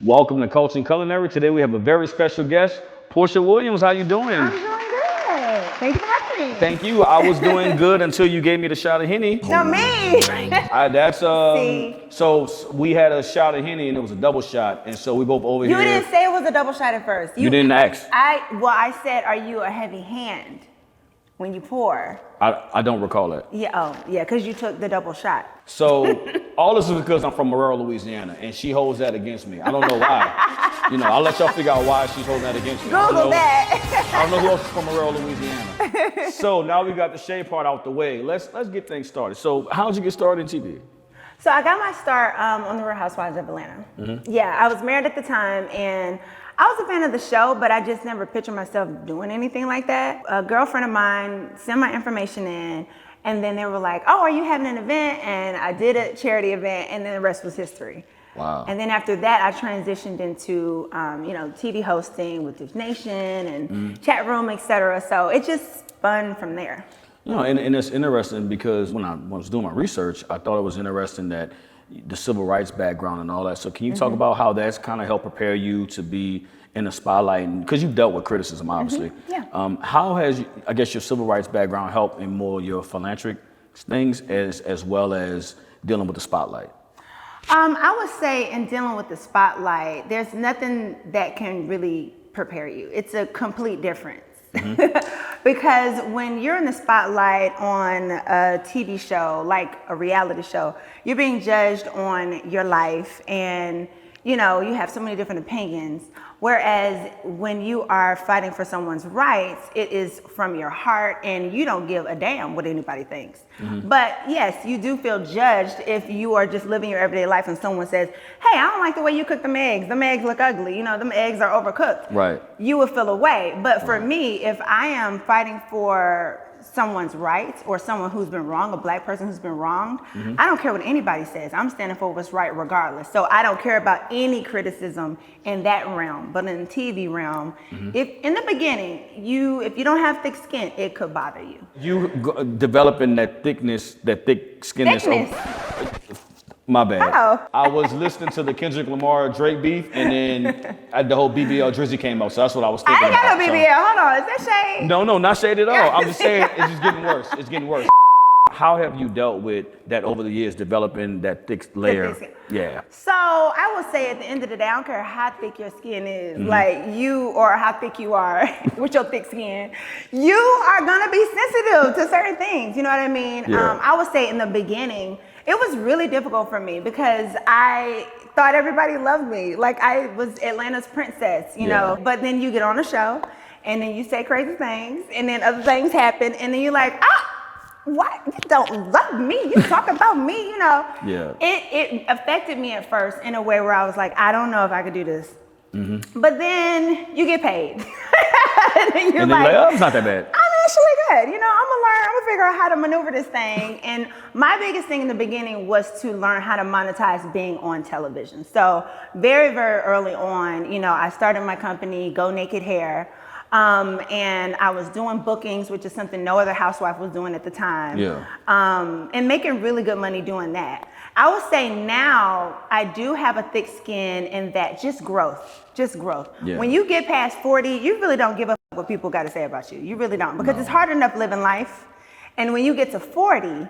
Welcome to Culture and Culinary. Today we have a very special guest, Porsha Williams. How you doing? I'm doing good. Thank you for having me. Thank you. I was doing good until you gave me the shot of Henny. No, me. So we had a shot of Henny and it was a double shot, and so we both over You here. didn't say it was a double shot at first. You didn't ask. I said, are you a heavy hand when you pour? I don't recall that. Yeah, because you took the double shot. So all this is because I'm from Monroe, Louisiana, and she holds that against me. I don't know why. I'll let y'all figure out why she's holding that against me. Google that. I don't know who else is from Monroe, Louisiana. So now we got the shade part out the way. Let's get things started. So how'd you get started in TV? So I got my start on the Real Housewives of Atlanta. Mm-hmm. Yeah, I was married at the time, and I was a fan of the show, but I just never pictured myself doing anything like that. A girlfriend of mine sent my information in, and then they were like, oh, are you having an event? And I did a charity event, and then the rest was history. Wow. And then after that, I transitioned into, TV hosting with Dish Nation and chat room, et cetera. So it just spun from there. And it's interesting because when I was doing my research, I thought it was interesting that the civil rights background and all that. So can you talk about how that's kind of helped prepare you to be in the spotlight? Because you've dealt with criticism, obviously. Yeah. How has, I guess, your civil rights background helped in more your philanthropic things as well as dealing with the spotlight? I would say in dealing with the spotlight, there's nothing that can really prepare you. It's a complete difference. Because when you're in the spotlight on a TV show, like a reality show, you're being judged on your life, and you have so many different opinions. Whereas when you are fighting for someone's rights, it is from your heart and you don't give a damn what anybody thinks. But yes, you do feel judged if you are just living your everyday life and someone says, hey, I don't like the way you cook them eggs. Them eggs look ugly. Them eggs are overcooked. Right. You would feel away. But for me, if I am fighting for someone's rights or someone who's been wronged, a black person who's been wronged, I don't care what anybody says. I'm standing for what's right regardless. So I don't care about any criticism in that realm. But in the TV realm, if in the beginning, if you don't have thick skin, it could bother you. You developing that thick skinness. My bad. How? I was listening to the Kendrick Lamar Drake beef, and then the whole BBL Drizzy came out. So that's what I was thinking. I ain't got no about, BBL. Hold on. Is that shade? No, not shade at all. I'm just saying it's just getting worse. It's getting worse. How have you dealt with that over the years, developing that thick layer? Yeah. So I will say at the end of the day, I don't care how thick your skin is, like you, or how thick you are with your thick skin, you are gonna be sensitive to certain things. You know what I mean? Yeah. I would say in the beginning, it was really difficult for me because I thought everybody loved me. Like I was Atlanta's princess, you know, but then you get on a show and then you say crazy things and then other things happen and then you're like, what? You don't love me. You talk about me, Yeah. It affected me at first in a way where I was like, I don't know if I could do this. But then you get paid. and you're like, oh, it's not that bad. I'm actually good. I'm gonna figure out how to maneuver this thing. And my biggest thing in the beginning was to learn how to monetize being on television. So very, very early on, I started my company, Go Naked Hair. And I was doing bookings, which is something no other housewife was doing at the time. Yeah. And making really good money doing that. I would say now I do have a thick skin in that just growth. Yeah. When you get past 40, you really don't give a what people got to say about you. You really don't, because it's hard enough living life. And when you get to 40,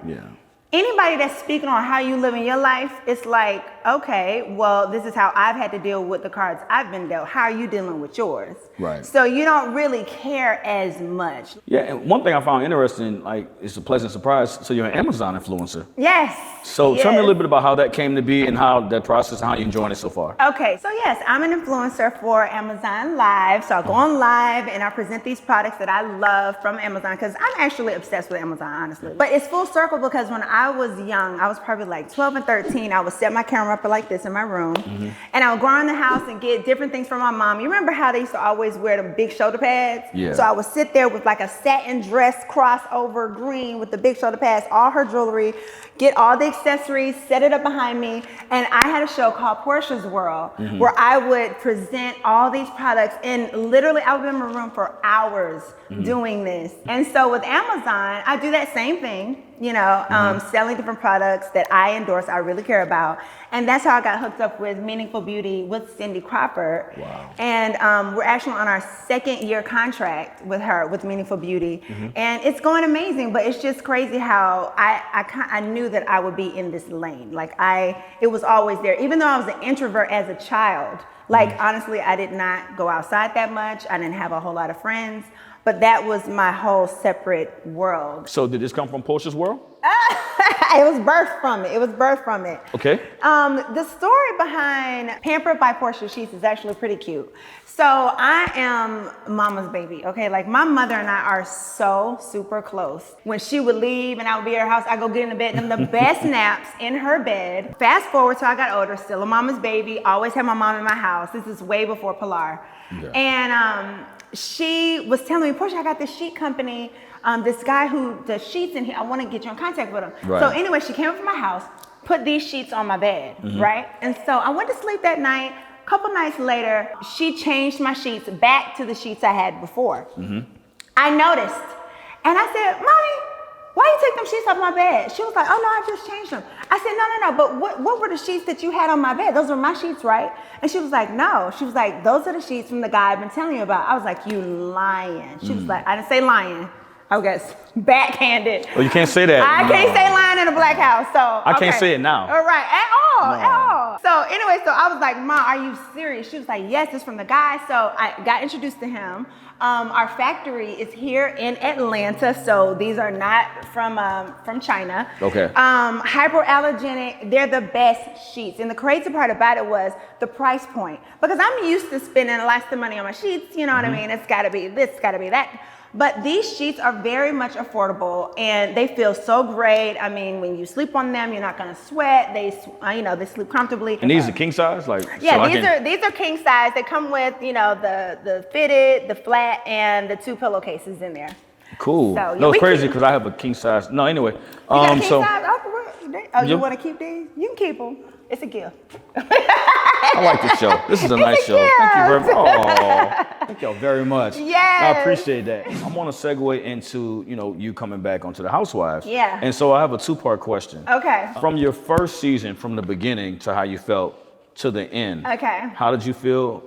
anybody that's speaking on how you live in your life, it's like, okay, well, this is how I've had to deal with the cards I've been dealt. How are you dealing with yours? Right. So you don't really care as much. Yeah, and one thing I found interesting, it's a pleasant surprise. So you're an Amazon influencer. Yes. So tell me a little bit about how that came to be and how that process and how you're enjoying it so far. Okay, so yes, I'm an influencer for Amazon Live. So I go on live and I present these products that I love from Amazon because I'm actually obsessed with Amazon, honestly. But it's full circle because when I was young, I was probably like 12 and 13, I would set my camera up like this in my room and I would go around the house and get different things from my mom. You remember how they used to always wear the big shoulder pads? Yeah. So I would sit there with like a satin dress crossover green with the big shoulder pads, all her jewelry, get all the accessories, set it up behind me. And I had a show called Porsha's World where I would present all these products and literally I would be in my room for hours doing this. And so with Amazon, I do that same thing. selling different products that I endorse, I really care about. And that's how I got hooked up with Meaningful Beauty with Cindy Crawford. Wow. And we're actually on our 2nd year contract with her, with Meaningful Beauty. And it's going amazing, but it's just crazy how I knew that I would be in this lane. Like it was always there. Even though I was an introvert as a child, like honestly, I did not go outside that much. I didn't have a whole lot of friends. But that was my whole separate world. So did this come from Porsha's world? It was birthed from it. Okay. The story behind Pampered by Porsha Sheets is actually pretty cute. So I am mama's baby, okay? Like my mother and I are so super close. When she would leave and I would be at her house, I go get in the bed and the best naps in her bed. Fast forward till I got older, still a mama's baby, always had my mom in my house. This is way before Pilar. Yeah. And she was telling me, Porsha, I got this sheet company, this guy who does sheets in here, I want to get you in contact with him. Right. So anyway, she came up to my house, put these sheets on my bed, right? And so I went to sleep that night. A couple nights later, she changed my sheets back to the sheets I had before. I noticed, and I said, Mommy, why you take them sheets off my bed? She was like, oh no, I just changed them. I said, no, but what were the sheets that you had on my bed? Those were my sheets, right? And she was like, no. She was like, those are the sheets from the guy I've been telling you about. I was like, you lying. She was like, I didn't say lying. I guess backhanded. Well, you can't say that. I can't say lying in a black house, so. I can't say it now. All right, at all. So anyway, so I was like, Ma, are you serious? She was like, yes, it's from the guy. So I got introduced to him. Our factory is here in Atlanta, so these are not from China. Okay. Hypoallergenic, they're the best sheets. And the crazy part about it was the price point. Because I'm used to spending lots of money on my sheets, you know what I mean? It's gotta be this, gotta be that. But these sheets are very much affordable and they feel so great. I mean, when you sleep on them, you're not gonna sweat. They sleep comfortably. And these are king size? Yeah, so these are king size. They come with, the fitted, the flat, and the 2 pillowcases in there. Cool. So, no, it's crazy because I have a king size. No, anyway. You got king size? Oh, you want to keep these? You can keep them. It's a gift. I like this show. This is a nice show. Gift. Thank you very much. Oh, thank y'all very much. Yes. I appreciate that. I'm going to segue into, you coming back onto the Housewives. Yeah. And so I have a 2-part question. Okay. From your first season, from the beginning to how you felt to the end. Okay. How did you feel?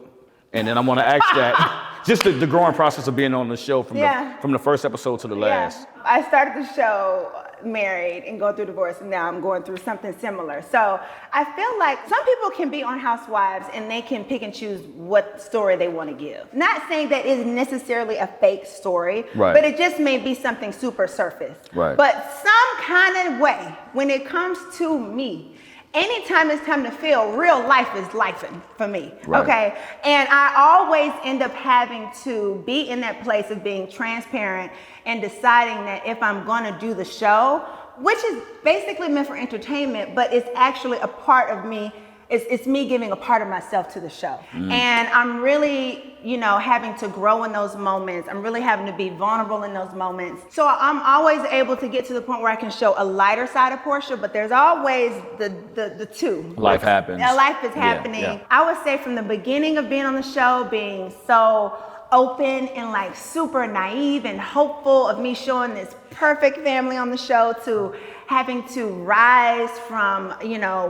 And then I'm going to ask that, just the growing process of being on the show from the first episode to the last. Yeah. I started the show married and going through divorce, and now I'm going through something similar. So I feel like some people can be on Housewives and they can pick and choose what story they want to give. Not saying that it's necessarily a fake story, but it just may be something super surface. Right. But some kind of way, when it comes to me, anytime it's time to feel, real life is lifing for me, okay? And I always end up having to be in that place of being transparent and deciding that if I'm gonna do the show, which is basically meant for entertainment, but it's actually a part of me, it's me giving a part of myself to the show. And I'm really, having to grow in those moments. I'm really having to be vulnerable in those moments. So I'm always able to get to the point where I can show a lighter side of Porsha, but there's always the two. Life happens. Life is happening. Yeah. I would say from the beginning of being on the show, being so open and super naive and hopeful of me showing this perfect family on the show to having to rise from,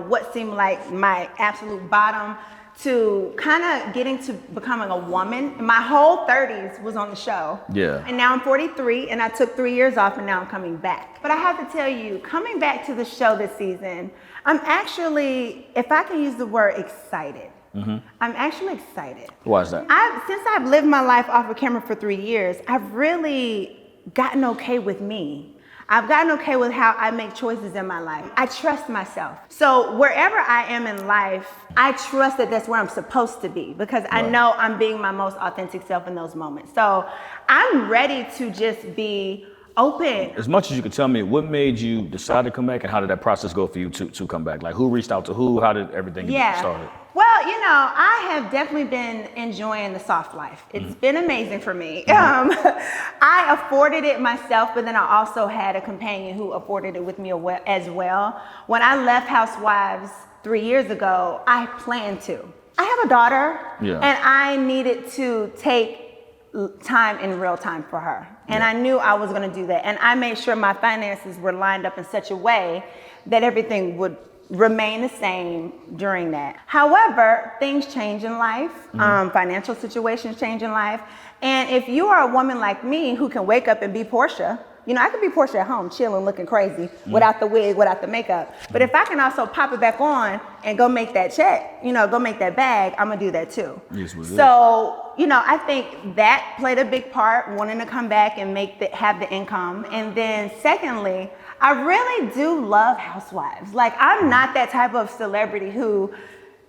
what seemed like my absolute bottom to kind of getting to becoming a woman. My whole 30s was on the show. Yeah. And now I'm 43 and I took 3 years off and now I'm coming back. But I have to tell you, coming back to the show this season, I'm actually, if I can use the word excited, I'm actually excited. Why is that? Since I've lived my life off of camera for 3 years, I've really gotten okay with me. I've gotten okay with how I make choices in my life. I trust myself. So wherever I am in life, I trust that that's where I'm supposed to be because I know I'm being my most authentic self in those moments. So I'm ready to just be open. As much as you could tell me, what made you decide to come back and how did that process go for you to come back? Like who reached out to who? How did everything get started? Well, I have definitely been enjoying the soft life. It's been amazing for me. I afforded it myself, but then I also had a companion who afforded it with me as well. When I left Housewives 3 years ago, I planned to. I have a daughter, and I needed to take time in real time for her. And I knew I was going to do that. And I made sure my finances were lined up in such a way that everything would remain the same during that. However, things change in life. Financial situations change in life. And if you are a woman like me who can wake up and be Porsha, you know, I could be Porsha at home, chilling, looking crazy, without the wig, without the makeup. But if I can also pop it back on and go make that check, you know, go make that bag, I'm gonna do that too. Yes, so, you know, I think that played a big part, wanting to come back and have the income. And then secondly, I really do love housewives. Like, I'm not that type of celebrity who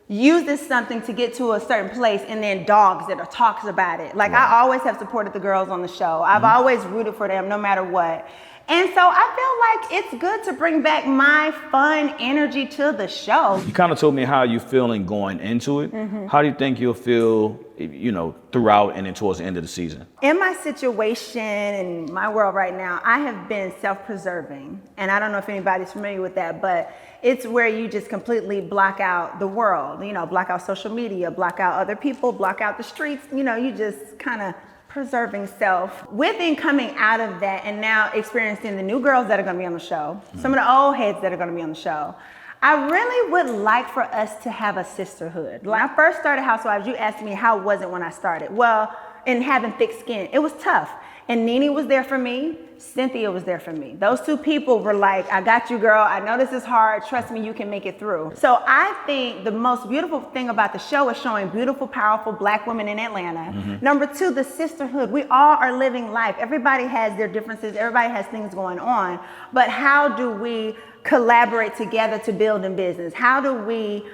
uses something to get to a certain place and then dogs it or talks about it. Like, I always have supported the girls on the show. I've always rooted for them no matter what. And so I feel like it's good to bring back my fun energy to the show. You kind of told me how you're feeling going into it. How do you think you'll feel, you know, throughout and then towards the end of the season? In my situation and my world right now, I have been self-preserving. And I don't know if anybody's familiar with that, but it's where you just completely block out the world, you know, block out social media, block out other people, block out the streets, you know, you just kind of preserving self. Within coming out of that and now experiencing the new girls that are gonna be on the show, some of the old heads that are gonna be on the show, I really would like for us to have a sisterhood. When I first started Housewives, you asked me how was it when I started. Well, in having thick skin, it was tough. And Nene was there for me, Cynthia was there for me. Those two people were like, I got you, girl. I know this is hard. Trust me, you can make it through. So I think the most beautiful thing about the show is showing beautiful, powerful Black women in Atlanta. Number two, the sisterhood. We all are living life. Everybody has their differences. Everybody has things going on. But how do we collaborate together to build in business? How do we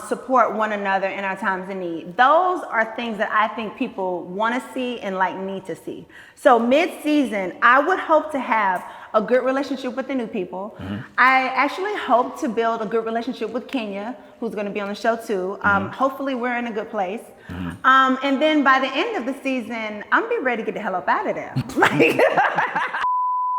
support one another in our times of need? Those are things that I think people want to see and like need to see. So mid-season, I would hope to have a good relationship with the new people. I actually hope to build a good relationship with Kenya, who's going to be on the show too. Hopefully we're in a good place. And then by the end of the season, I'm gonna be ready to get the hell up out of there.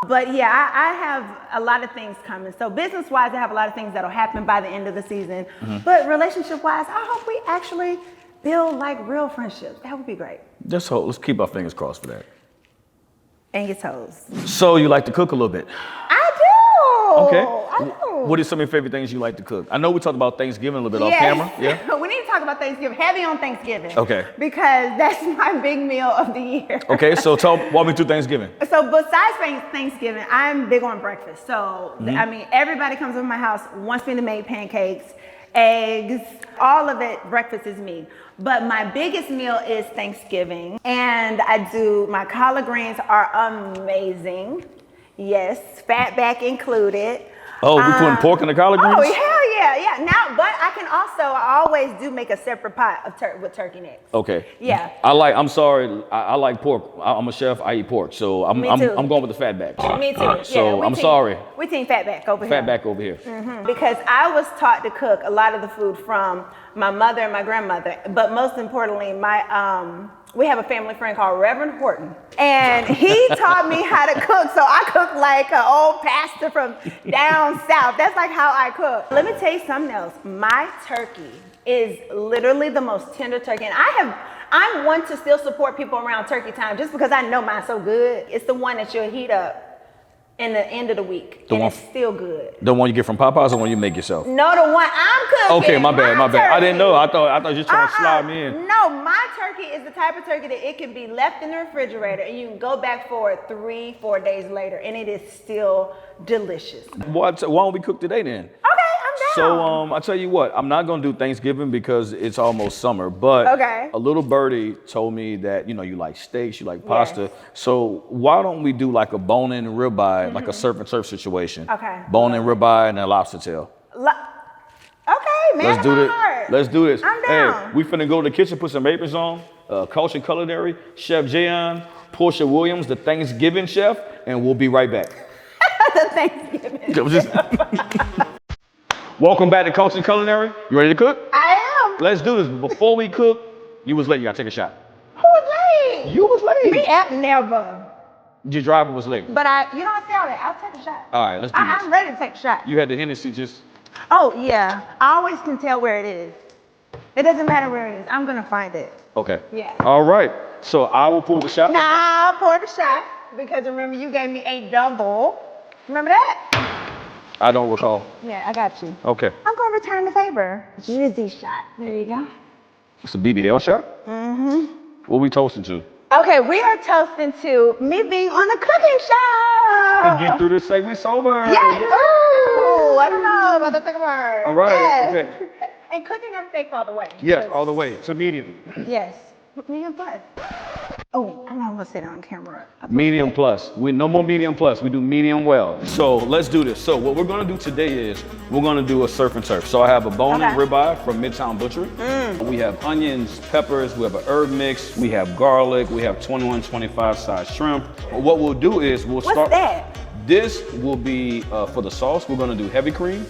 But yeah, I have a lot of things coming. So business-wise, I have a lot of things that'll happen by the end of the season. But relationship-wise, I hope we actually build like real friendships. That would be great. Let's hope. Let's keep our fingers crossed for that. And your toes. So you like to cook a little bit? I do. Okay. I do. What are some of your favorite things you like to cook? I know we talked about Thanksgiving a little bit off camera. Yeah. We need to talk about Thanksgiving. Heavy on Thanksgiving. Okay. Because that's my big meal of the year. Okay. So walk me through Thanksgiving. So besides Thanksgiving, I'm big on breakfast. So I mean, everybody comes over my house, wants me to make pancakes, eggs, all of it. Breakfast is me. But my biggest meal is Thanksgiving, and my collard greens are amazing. Yes, fat back included. Oh, we putting pork in the collard greens? Oh, hell yeah. Now, but I always do make a separate pot of with turkey necks. Okay. Yeah. I'm sorry, I like pork. I'm a chef, I eat pork. So I'm going with the fat back. Me too. So I'm sorry. We team fat back over here. Fat back over here. Because I was taught to cook a lot of the food from my mother and my grandmother. But most importantly, we have a family friend called Reverend Horton. And he taught me how to cook. So I cook like an old pastor from down south. That's like how I cook. Let me tell you something else. My turkey is literally the most tender turkey. And I'm one to still support people around turkey time just because I know mine's so good. It's the one that you'll heat up in the end of the week. It's still good. The one you get from Popeyes or the one you make yourself? No, the one I'm cooking. Okay, my bad. Turkey. I didn't know. I thought you were just trying to slide me in. No, my turkey is the type of turkey that it can be left in the refrigerator and you can go back for it 3-4 days later and it is still delicious. Why don't we cook today then? Okay, I'm down. So I tell you what, I'm not gonna do Thanksgiving because it's almost summer. But a little birdie told me that you like steaks, you like pasta. Yes. So why don't we do like a bone-in ribeye, like a surf and turf situation? Okay. Bone-in ribeye and a lobster tail. Okay, man. Let's do this. Let's do this. I'm down. Hey, we finna go to the kitchen, put some aprons on. Culture Culinary, Chef Jaaion, Porsha Williams, the Thanksgiving chef, and we'll be right back. The Thanksgiving. Welcome back to Culture Culinary. You ready to cook? I am. Let's do this. Before we cook, you was late. You gotta take a shot. Who was late? You was late. Me at never. Your driver was late. But I say all that. I'll take a shot. All right, let's do this. I'm ready to take a shot. You had the Hennessy just. Oh yeah, I always can tell where it is. It doesn't matter where it is. I'm gonna find it. Okay. Yeah. All right. So I will pour the shot. Nah, pour the shot. Because remember, you gave me a double. Remember that? I don't recall. Yeah, I got you. Okay. I'm going to return the favor. Drizzy shot. There you go. It's a BBL shot? Mm-hmm. What we toasting to? Okay, we are toasting to me being on the cooking show. And get through this segment sober. Yes. Ooh, I don't know about the second part. All right. Yes. Okay. And cooking them steaks all the way. Yes, all the way. It's a medium. Yes. Medium plus. Oh, I'm not gonna say that on camera. Medium plus. No more medium plus. We do medium well. So let's do this. So what we're gonna do today is we're gonna do a surf and turf. So I have a bone-in ribeye from Midtown Butchery. We have onions, peppers. We have an herb mix. We have garlic. We have 21, 25 size shrimp. What we'll do is we'll start. What's that? This will be for the sauce. We're gonna do heavy cream.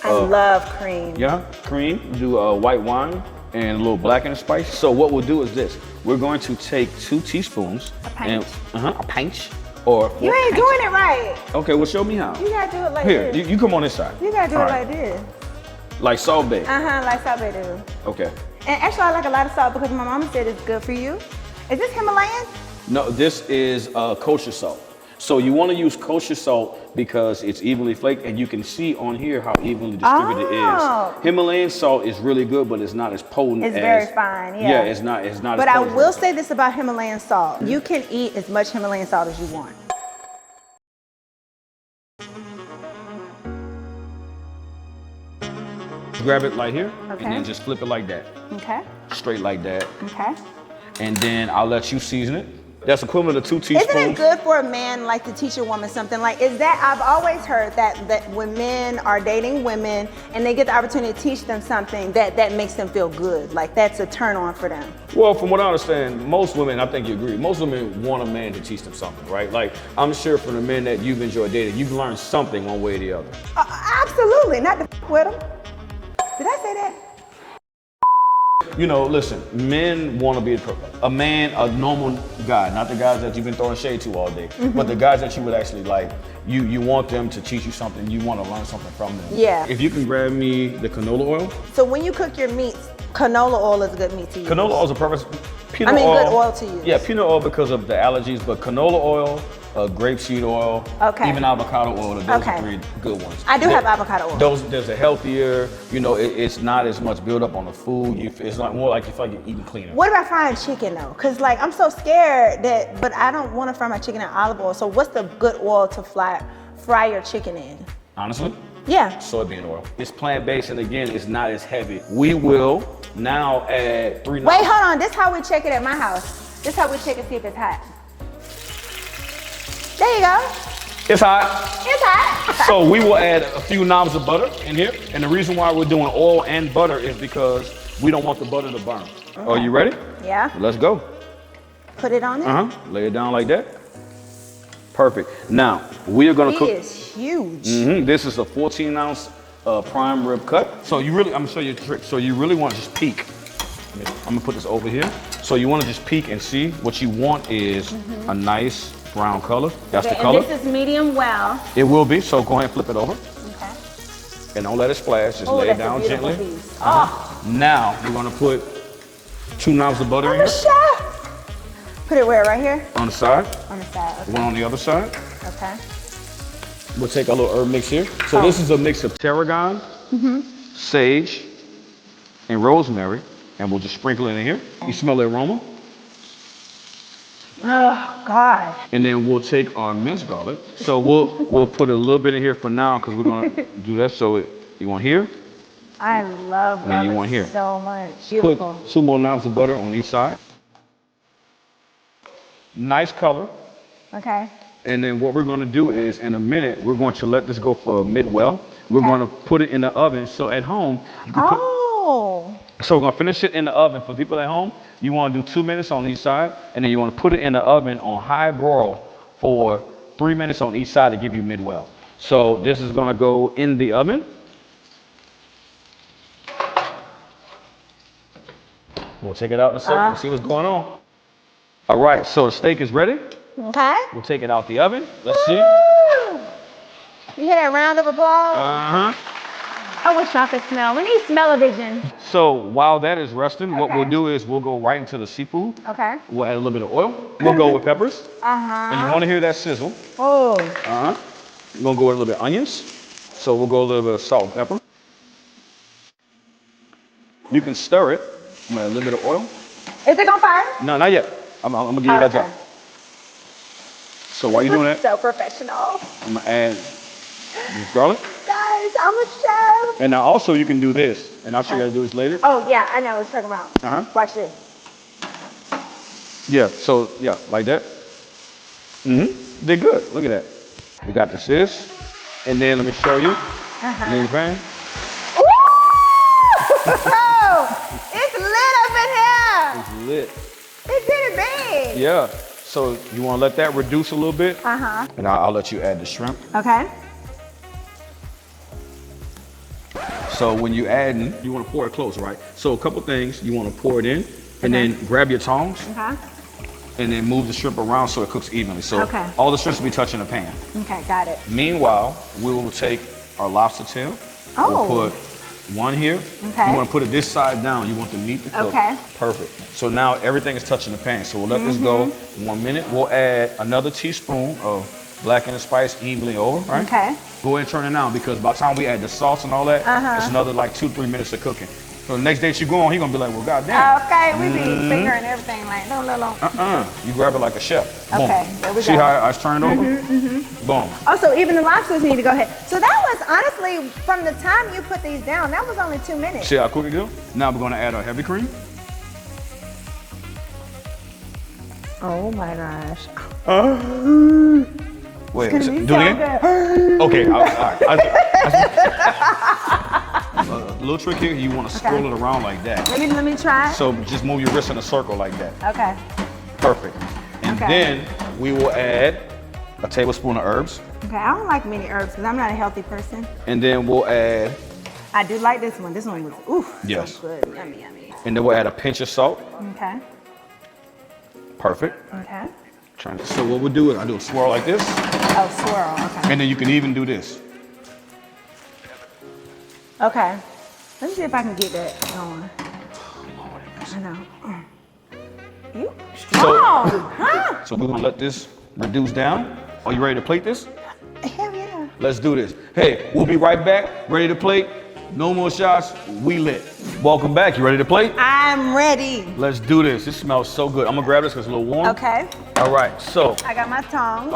I love cream. Yeah, cream. Do white wine and a little blackened spice. So what we'll do is this. We're going to take 2 teaspoons. A pinch. A pinch. Or You ain't doing it right. Okay, well show me how. You gotta do it like Here, this. you come on this side. You gotta do All it right. like this. Like Salt Bae. Like Salt Bae do. Okay. And actually, I like a lot of salt because my mama said it's good for you. Is this Himalayan? No, this is kosher salt. So you want to use kosher salt because it's evenly flaked, and you can see on here how evenly distributed it is. Himalayan salt is really good, but it's not as potent as. It's very fine, yeah. Yeah, it's not as But I potent. will say this about Himalayan salt. You can eat as much Himalayan salt as you want. Grab it like here, Okay. and then just flip it like that. Okay. Straight like that. Okay. And then I'll let you season it. That's equivalent to 2 teaspoons. Isn't it good for a man like to teach a woman something? Like, is that, I've always heard that when men are dating women and they get the opportunity to teach them something, that makes them feel good. Like, that's a turn on for them. Well, from what I understand, most women, I think you agree, most women want a man to teach them something, right? Like, I'm sure from the men that you've enjoyed dating, you've learned something one way or the other. Absolutely, not to f with them. Did I say that? You know, listen, men want to be a man, a normal guy, not the guys that you've been throwing shade to all day, but the guys that you would actually like. You want them to teach you something. You want to learn something from them. Yeah. If you can grab me the canola oil. So when you cook your meats, canola oil is a good meat to use. Canola oil is a purpose. Peanut good oil, oil to use. Yeah, peanut oil because of the allergies, but canola oil, grapeseed oil, even avocado oil, those are 3 good ones. I do have avocado oil. There's a healthier, you know, it's not as much buildup on the food. It's like more like you feel like you're eating cleaner. What about frying chicken though? Cause like I'm so scared but I don't want to fry my chicken in olive oil. So what's the good oil to fry your chicken in? Honestly? Yeah. Soybean oil. It's plant-based, and again, it's not as heavy. We will now add 3. Wait, hold on. This is how we check it at my house. This is how we check and see if it's hot. There you go. It's hot. It's hot. So we will add a few knobs of butter in here. And the reason why we're doing oil and butter is because we don't want the butter to burn. Okay. Are you ready? Yeah. Let's go. Put it on there. Lay it down like that. Perfect. Now, we are gonna cook. It is huge. This is a 14-ounce prime rib cut. So I'm gonna show you a trick. So you really want to just peek. I'm gonna put this over here. So you want to just peek and see. What you want is a nice brown color. That's the color. And this is medium well. It will be, so go ahead and flip it over. Okay. And don't let it splash, just lay it down gently. Now, you're gonna put 2 knobs of butter in here. Put it where, right here? On the side. On the side, okay. One on the other side. Okay. We'll take a little herb mix here. So this is a mix of tarragon, sage, and rosemary. And we'll just sprinkle it in here. You smell the aroma? Oh, God. And then we'll take our minced garlic. So we'll put a little bit in here for now because we're gonna do that. So you want here? I love And then you want here. so much. Beautiful. Put 2 more knobs of butter on each side. Nice color. Okay. And then what we're gonna do is in a minute, we're going to let this go for a mid-well. We're gonna put it in the oven. So at home, you can so we're gonna finish it in the oven. For people at home, you wanna do 2 minutes on each side, and then you wanna put it in the oven on high broil for 3 minutes on each side to give you mid-well. So this is gonna go in the oven. We'll take it out in a second and see what's going on. All right, so the steak is ready. Okay. We'll take it out the oven. Let's see. You hear that round of applause? Uh-huh. I wish y'all could smell. We need smell-o-vision. So while that is resting, what we'll do is we'll go right into the seafood. Okay. We'll add a little bit of oil. We'll go with peppers. And you want to hear that sizzle. Oh. We're going to go with a little bit of onions. So we'll go a little bit of salt and pepper. You can stir it. I'm going to add a little bit of oil. Is it on fire? No, not yet. I'm going to give you that job. So while you're doing that, So professional. I'm going to add this garlic. Guys, I'm a chef. And now also you can do this. And I'll show you how to do this later. Oh, yeah, I know what you're talking about. Watch this. Yeah, so yeah, like that. They're good. Look at that. We got this. And then let me show you. In the pan. It's lit up in here. It's lit. It's getting big. Yeah. So you want to let that reduce a little bit. And I'll let you add the shrimp. Okay. So when you add in, you want to pour it close, right? So a couple things, you want to pour it in and then grab your tongs and then move the shrimp around so it cooks evenly. So all the shrimps will be touching the pan. Okay, got it. Meanwhile, we will take our lobster tail. Oh. We'll put one here. Okay. You want to put it this side down. You want the meat to cook. Okay. Perfect. So now everything is touching the pan. So we'll let this go 1 minute. We'll add another teaspoon of blackened spice evenly over, right? Okay. Go ahead and turn it on because by the time we add the sauce and all that, it's another like 2-3 minutes of cooking. So the next day you go on, he's gonna be like, well, goddamn. Okay, we be fingering everything like, no. You grab it like a chef. Boom. Okay, there we See go. how it's turned over? Boom. Also, even the lobsters need to go ahead. So that was honestly, from the time you put these down, that was only 2 minutes. See how quick it go? Now we're gonna add our heavy cream. Oh my gosh. Wait, It's do gonna it be so again? good. Okay, all right. A little trick here, you want to swirl it around like that. Let me try. So just move your wrist in a circle like that. Okay. Perfect. And then we will add a tablespoon of herbs. Okay, I don't like many herbs because I'm not a healthy person. And then we'll add, I do like this one. This one was, oof, Yes. so good. Yummy, yummy. and then we'll add a pinch of salt. Okay. Perfect. Okay. So what we'll do is I do a swirl like this, Oh, swirl. Okay. and then you can even do this. Okay. Let me see if I can get that going. I know. You strong. Huh? So we're gonna let this reduce down. Are you ready to plate this? Hell yeah. Let's do this. Hey, we'll be right back. Ready to plate? No more shots. We lit. Welcome back. You ready to plate? I'm ready. Let's do this. This smells so good. I'm gonna grab this because it's a little warm. Okay. All right. So. I got my tongs.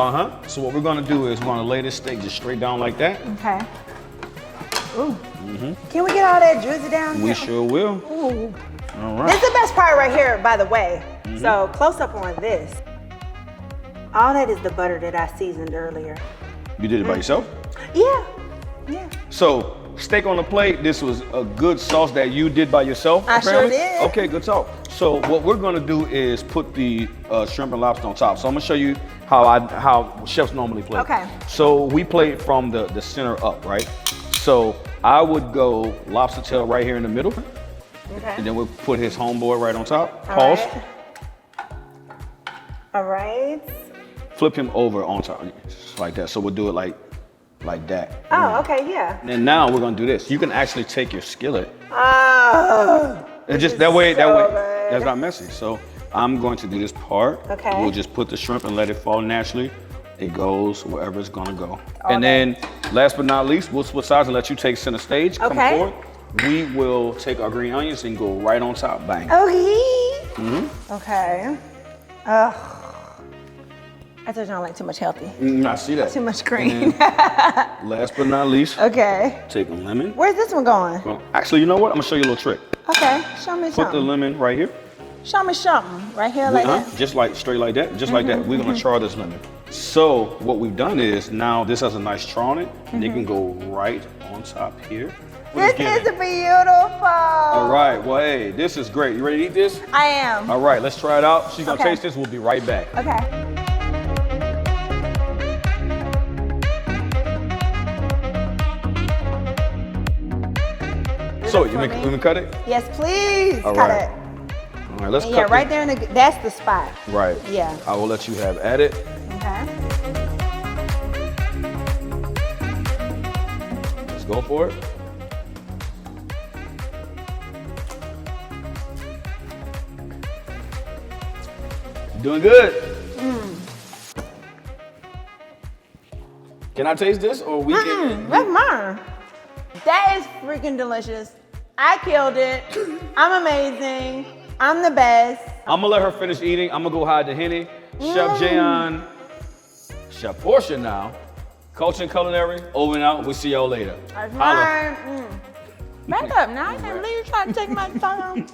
So what we're gonna do is we're gonna lay this steak just straight down like that. Okay. Ooh. Can we get all that juicy down? We sure will. Ooh. All This right. is the best part right here, by the way. So close up on this. All that is the butter that I seasoned earlier. You did it by yourself? Yeah. Yeah. So steak on the plate. This was a good sauce that you did by yourself. I sure apparently? did. Okay, good talk. So what we're gonna do is put the shrimp and lobster on top. So I'm gonna show you how chefs normally plate. Okay. So we plate from the center up, right? So I would go lobster tail right here in the middle, Okay. and then we'll put his homeboy right on top. All Pause. right. All right. Flip him over on top, just like that. So we'll do it like that. Oh, okay, yeah. And now we're gonna do this. You can actually take your skillet Oh. and just is that way so good. that's not messy. So I'm going to do this part. Okay. We'll just put the shrimp and let it fall naturally. It goes wherever it's gonna go. Okay. And then last but not least, we'll switch sides and let you take center stage. Come Okay. forward. We will take our green onions and go right on top. Bang. Okay. Okay. Ugh. I told you I don't like too much healthy. I see that. Too much And green. then last but not least, Okay. take a lemon. Where's this one going? Well, actually, you know what? I'm gonna show you a little trick. Okay. Show me Put the something. lemon right here. Show me something. Right here like that. Just like straight like that, just like that. We're gonna char this lemon. So what we've done is now this has a nice char on it, and it can go right on top here. What This is is giving? beautiful. All right, well, hey, this is great. You ready to eat this? I am. All right, let's try it out. She's gonna Okay. taste this. We'll be right back. Okay. So For you me? make me cut it? Yes, please. All Cut right. it. All right, let's And cut yeah, right this. there in the, that's the spot. Right. Yeah. I will let you have at it. Okay. Let's go for it. Doing good. Can I taste this or we can? That's mine. That is freaking delicious. I killed it. I'm amazing. I'm the best. I'm gonna let her finish eating. I'm gonna go hide the Henny. Chef Jaaion, Chef Porsha now. Culture and Culinary, over and out. We'll see y'all later. That's Holla. mine. Back up now. I can't believe you trying to take my time.